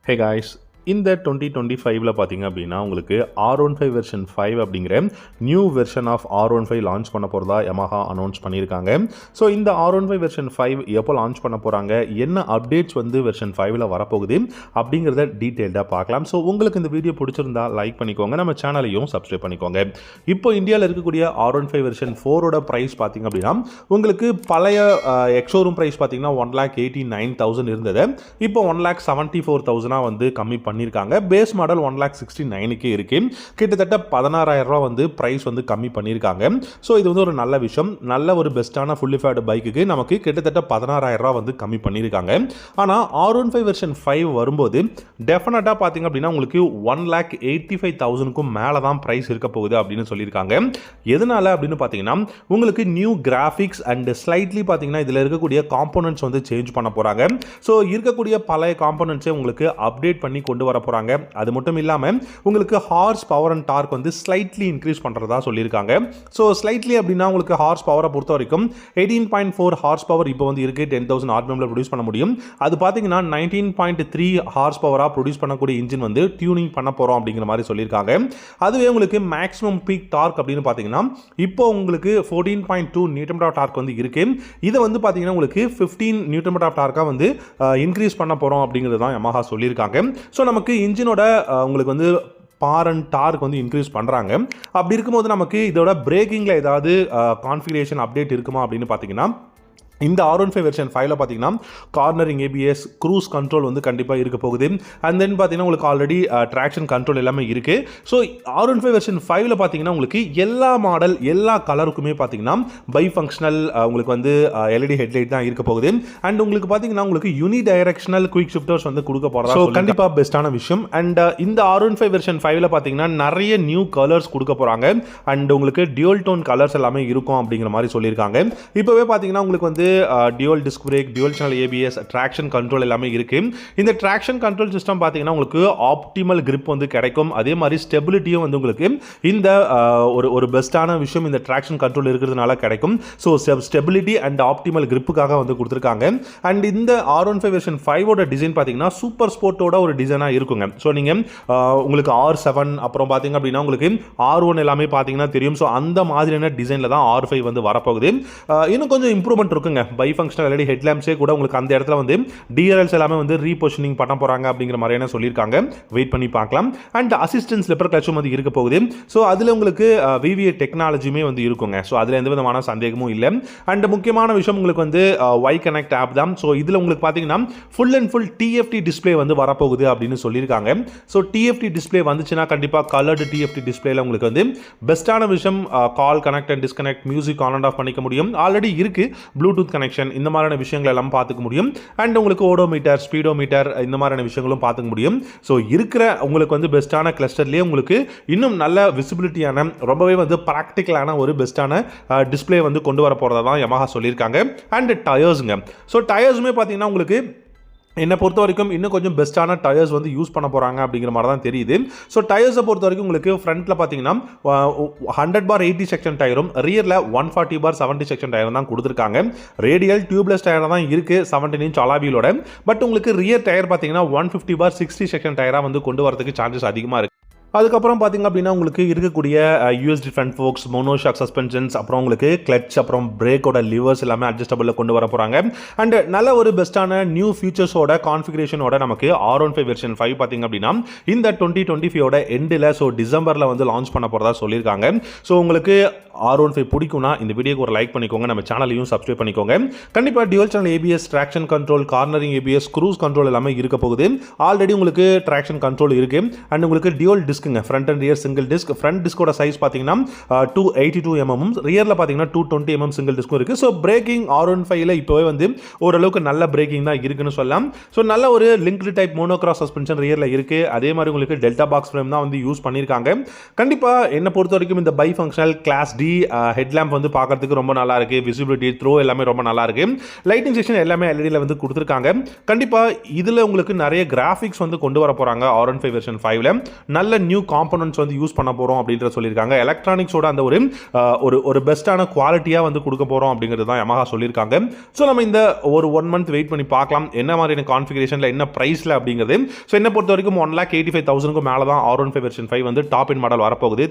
Hey guys, இந்த 2025ல பார்த்தீங்க அப்படின்னா உங்களுக்கு R15 வெர்ஷன் 5 அப்படிங்கிற new version of R15 launch பண்ண போகிறதா Yamaha அனௌன்ஸ் பண்ணியிருக்காங்க. ஸோ இந்த R15 வெர்ஷன் 5 எப்போ லான்ச் பண்ண போகிறாங்க, என்ன அப்டேட்ஸ் வந்து வெர்ஷன் 5ல் வரப்போகுது அப்படிங்கிறத டீட்டெயில்டாக பார்க்கலாம். ஸோ உங்களுக்கு இந்த வீடியோ பிடிச்சிருந்தா லைக் பண்ணிக்கோங்க, நம்ம சேனலையும் சப்ஸ்கிரைப் பண்ணிக்கோங்க. இப்போ இந்தியாவில் இருக்கக்கூடிய R15 வெர்ஷன் 4ஓட ப்ரைஸ் பார்த்தீங்க அப்படின்னா உங்களுக்கு பழைய எக்ஸோரூம் ப்ரைஸ் பார்த்தீங்கன்னா 1,89,000 இருந்தது. இப்போ 1,74,000 வந்து கம்மி பண்ணியிருக்காங்க. பேஸ் மாடல் 1,69,000 இருக்கு. கிட்டத்தட்ட 16,000 ரூபா வந்து பிரைஸ் வந்து கம்மி பண்ணியிருக்காங்க. ஸோ இது வந்து ஒரு நல்ல விஷயம். நல்ல ஒரு பெஸ்ட்டான ஃபுல்லி ஃபேட் பைக்குக்கு நமக்கு கிட்டத்தட்ட 16,000 ரூபா வந்து கம்மி பண்ணியிருக்காங்க. ஆனால் R15 வெர்ஷன் 5 வரும்போது டெஃபினட்டாக பார்த்தீங்க அப்படின்னா உங்களுக்கு 1,85,000க்கும் மேலே தான் ப்ரைஸ் இருக்க போகுது அப்படின்னு சொல்லியிருக்காங்க. எதனால அப்படின்னு பார்த்தீங்கன்னா உங்களுக்கு நியூ கிராஃபிக்ஸ் அண்ட் ஸ்லைட்லி பார்த்தீங்கன்னா இதில் இருக்கக்கூடிய காம்போனன்ட்ஸ் வந்து சேஞ்ச் பண்ண போகிறாங்க. ஸோ இருக்கக்கூடிய பழைய காம்போனன்ட்ஸை உங்களுக்கு அப்டேட் பண்ணி கொண்டு வர போறாங்க. அது மட்டும் இல்லாம உங்களுக்கு ஹார்ஸ் பவர் அண்ட் டார்க் வந்து ஸ்லைட்லி இன்க்ரீஸ் பண்றதா சொல்லியிருக்காங்க. ஸோ ஸ்லைட்லி அப்படின்னா உங்களுக்கு ஹார்ஸ் பவரை பொறுத்த வரைக்கும் 18.4 ஹார்ஸ் பவர் இப்போ வந்து இருக்கு. 10,000 RPMல ப்ரொடியூஸ் பண்ண முடியும். அது பார்த்தீங்கன்னா 19.3 ஹார்ஸ் பவரா ப்ரொடியூஸ் பண்ணக்கூடிய இன்ஜின் வந்து டியூனிங் பண்ண போறோம் அப்படிங்கிற மாதிரி சொல்லியிருக்காங்க. அதுவே உங்களுக்கு மேக்ஸிமம் பீக் டார்க் அப்படின்னு பார்த்தீங்கன்னா இப்போ உங்களுக்கு 14.2 நியூட்டன் ஆஃப் டார்க் வந்து இருக்கு. இதை வந்து பார்த்தீங்கன்னா உங்களுக்கு 15 நியூட்டன் ஆஃப் டார்க்கா வந்து இன்க்ரீஸ் பண்ண போறோம் அப்படிங்கிறது தான் Yamaha சொல்லியிருக்காங்க. ஸோ நமக்கு இன்ஜினோட உங்களுக்கு வந்து பார் அண்ட் டார்க் வந்து இன்க்ரீஸ் பண்ணுறாங்க. அப்படி இருக்கும்போது நமக்கு இதோட பிரேக்கிங்கில் ஏதாவது கான்ஃபிகரேஷன் அப்டேட் இருக்குமா அப்படின்னு பார்த்தீங்கன்னா இந்த R15 வெர்ஷன் 5ல பார்த்தீங்கன்னா கார்னரிங் ABS க்ரூஸ் கண்ட்ரோல் வந்து கண்டிப்பாக இருக்க போகுது. அண்ட் தென் பார்த்தீங்கன்னா உங்களுக்கு ஆல்ரெடி ட்ராக்ஷன் கண்ட்ரோல் எல்லாமே இருக்கு. ஸோ R15 வெர்ஷன் 5ல பார்த்தீங்கன்னா உங்களுக்கு எல்லா மாடல் எல்லா கலருக்குமே பார்த்தீங்கன்னா பை ஃபங்க்ஷனல் உங்களுக்கு வந்து LED ஹெட்லைட் தான் இருக்க போகுது. அண்ட் உங்களுக்கு பார்த்தீங்கன்னா உங்களுக்கு யூனி டைரக்ஷனல் குயிக் ஷிஃப்டர்ஸ் வந்து கொடுக்க போகிறதா. ஸோ கண்டிப்பாக பெஸ்ட்டான விஷயம். அண்ட் இந்த R15 வெர்ஷன் 5ல பார்த்தீங்கன்னா நிறைய நியூ கலர்ஸ் கொடுக்க போகிறாங்க. அண்ட் உங்களுக்கு டியூல் டோன் கலர்ஸ் எல்லாமே இருக்கும் அப்படிங்கிற மாதிரி சொல்லியிருக்காங்க. இப்போவே பார்த்தீங்கன்னா உங்களுக்கு வந்து dual disc brake, dual channel ABS, traction control எல்லாமே இருக்கு. இந்த ட்ராக்ஷன் கண்ட்ரோல் சிஸ்டம் பார்த்தீங்கன்னா உங்களுக்கு ஆப்டிமல் கிரிப் வந்து கிடைக்கும். அதே மாதிரி ஸ்டெபிலிட்டியும் வந்து உங்களுக்கு இந்த ஒரு பெஸ்ட்டான விஷயம் இந்த ட்ராக்ஷன் கண்ட்ரோல் இருக்கிறதுனால கிடைக்கும். ஸோ ஸ்டெபிலிட்டி அண்ட் ஆப்டிமல் கிரிப்புக்காக வந்து கொடுத்துருக்காங்க. அண்ட் இந்த R15 வெர்ஷன் 5ஓட டிசைன் பார்த்தீங்கன்னா சூப்பர் ஸ்போர்ட்டோட ஒரு டிசைனாக இருக்குங்க. ஸோ நீங்கள் உங்களுக்கு R7 அப்புறம் பார்த்தீங்க அப்படின்னா உங்களுக்கு R1 எல்லாமே பார்த்தீங்கன்னா தெரியும். ஸோ அந்த மாதிரியான டிசைனில் தான் R5 வந்து வரப்போகுது. இன்னும் கொஞ்சம் இம்ப்ரூவ்மெண்ட் இருக்குங்க. பை ஃபங்க்ஷனல் LED ஹெட்லாம்ப்ஸே கூட உங்களுக்கு அந்த இடத்துல வந்து DRLs எல்லாமே வந்து ரீபொசிஷனிங் பண்ண போறாங்க அப்படிங்கிற மாதிரியான சொல்லியிருக்காங்க. வெயிட் பண்ணி பார்க்கலாம். அண்ட் அசிஸ்டன்ஸ் ஸ்லிப்பர் கிளட்சும் வந்து இருக்க போகுது. ஸோ அதில் உங்களுக்கு VVA டெக்னாலஜியுமே வந்து இருக்குங்க. ஸோ அதில் எந்த விதமான சந்தேகமும் இல்லை. அண்ட் முக்கியமான விஷயம் உங்களுக்கு வந்து Y கனெக்ட் ஆப் தான். ஸோ இதில் உங்களுக்கு பார்த்தீங்கன்னா full and full TFT display வந்து வரப்போகுது அப்படின்னு சொல்லியிருக்காங்க. ஸோ TFT டிஸ்பிளே வந்துச்சுன்னா கண்டிப்பாக கலர்டு TFT டிஸ்பிளேல உங்களுக்கு வந்து பெஸ்ட்டான விஷயம் call connect and disconnect, music on and half பண்ணிக்க முடியும். ஆல்ரெடி இருக்கு ப்ளூடூத் கனெக்ஷன், இந்த மாதிரியான விஷயங்கள் எல்லாம் பார்த்துக்க முடியும். அண்ட் உங்களுக்கு ஓடோமீட்டர், ஸ்பீடோமீட்டர் இந்த மாதிரியான விஷயங்களும் பார்த்துக்க முடியும். ஸோ இருக்கிற உங்களுக்கு வந்து பெஸ்ட்டான கிளஸ்டர்லேயே உங்களுக்கு இன்னும் நல்ல விசிபிலிட்டியான ரொம்பவே வந்து ப்ராக்டிக்கலான ஒரு பெஸ்ட்டான டிஸ்பிளே வந்து கொண்டு வர போகிறதா தான் Yamaha சொல்லியிருக்காங்க. அண்ட் டயர்ஸுங்க. ஸோ டயர்ஸுமே பார்த்தீங்கன்னா உங்களுக்கு என்னை பொறுத்த வரைக்கும் இன்னும் கொஞ்சம் பெஸ்ட்டான டயர்ஸ் வந்து யூஸ் பண்ண போகிறாங்க அப்படிங்கிற மாதிரி தான் தெரியுது. ஸோ டயர்ஸை பொறுத்த வரைக்கும் உங்களுக்கு ஃப்ரண்ட்டில் பார்த்தீங்கன்னா 100/80 செக்ஷன் டயரும் ரியரில் 140/70 செக்ஷன் டயரும் தான் கொடுத்துருக்காங்க. ரேடியல் டியூப்லெஸ் டயர் தான் இருக்குது 17 இன்ச் அலாவிலோட. பட் உங்களுக்கு ரியர் டயர் பார்த்தீங்கன்னா 150/60 செக்ஷன் டயராக வந்து கொண்டு வரதுக்கு சான்சஸ் அதிகமாக இருக்குது. அதுக்கப்புறம் பார்த்தீங்க அப்படின்னா உங்களுக்கு இருக்கக்கூடிய USD front forks, monoshock suspensions, அப்புறம் உங்களுக்கு கிளட்ச், அப்புறம் பிரேக்கோட லிவர்ஸ் எல்லாமே அட்ஜஸ்டபிளில் கொண்டு வர போகிறாங்க. அண்ட் நல்ல ஒரு பெஸ்ட்டான நியூ ஃபீச்சர்ஸோட கான்ஃபிகரேஷனோட நமக்கு R15 வெர்ஷன் 5 பார்த்தீங்க அப்படின்னா இந்த 2025ஓட எண்டில் ஸோ டிசம்பரில் வந்து லான்ச் பண்ண போகிறதா சொல்லியிருக்காங்க. ஸோ உங்களுக்கு R15 பிடிக்கும்னா இந்த வீடியோக்கு ஒரு லைக் பண்ணிக்கோங்க, நம்ம சேனலையும் சப்ஸ்கிரைப் பண்ணிக்கோங்க. கண்டிப்பாக dual channel ABS, traction control, cornering ABS, cruise control எல்லாமே இருக்க போகுது. ஆல்ரெடி உங்களுக்கு ட்ராக்ஷன் கண்ட்ரோல் இருக்கு. அண்ட் உங்களுக்கு dual disc front and rear single disc. Front டிஸ்கோட சைஸ் பார்த்தீங்கன்னா 282 mm, ரியரில் பார்த்தீங்கன்னா 220 mm சிங்கிள் டிஸ்க்கும் இருக்குது. ஸோ பிரேக்கிங் R15ல இப்போவே வந்து ஓரளவுக்கு நல்ல பிரேக்கிங் தான் இருக்குன்னு சொல்லலாம். ஸோ நல்ல ஒரு லிங்க்டு டைப் மோனோக்ராஸ் சஸ்பென்ஷன் ரியரில் இருக்குது. அதே மாதிரி உங்களுக்கு டெல்டா பாக்ஸ் ஃப்ரேம் தான் வந்து யூஸ் பண்ணியிருக்காங்க. கண்டிப்பாக என்னை பொறுத்த வரைக்கும் இந்த bi functional class D headlamp வந்து பார்க்கறதுக்கு ரொம்ப நல்லா இருக்குது. விசிபிலிட்டி, த்ரோ எல்லாமே ரொம்ப நல்லா இருக்குது. லைட்டிங் செக்ஷன் எல்லாமே LEDல வந்து கொடுத்துருக்காங்க. கண்டிப்பாக இதில் உங்களுக்கு நிறைய கிராஃபிக்ஸ் வந்து கொண்டு வர போகிறாங்க R15 வெர்ஷன் 5ல. நல்ல நியூ காம்பனன்ட்ஸ் வந்து யூஸ் பண்ண போகிறோம் அப்படின்ற சொல்லியிருக்காங்க. எலக்ட்ரானிக்ஸோட அந்த ஒரு பெஸ்ட்டான குவாலிட்டியாக வந்து கொடுக்க போகிறோம் அப்படிங்கிறது தான் Yamaha சொல்லியிருக்காங்க. ஸோ நம்ம இந்த ஒரு 1 month வெயிட் பண்ணி பார்க்கலாம் என்ன மாதிரியான கான்ஃபிகரேஷனில் என்ன ப்ரைஸில் அப்படிங்கிறது. ஸோ என்னை பொறுத்த வரைக்கும் 1,85,000க்கு மேலே தான் R15 வெர்ஷன் 5 வந்து டாப் இன் மாடல் வரப்போகுது.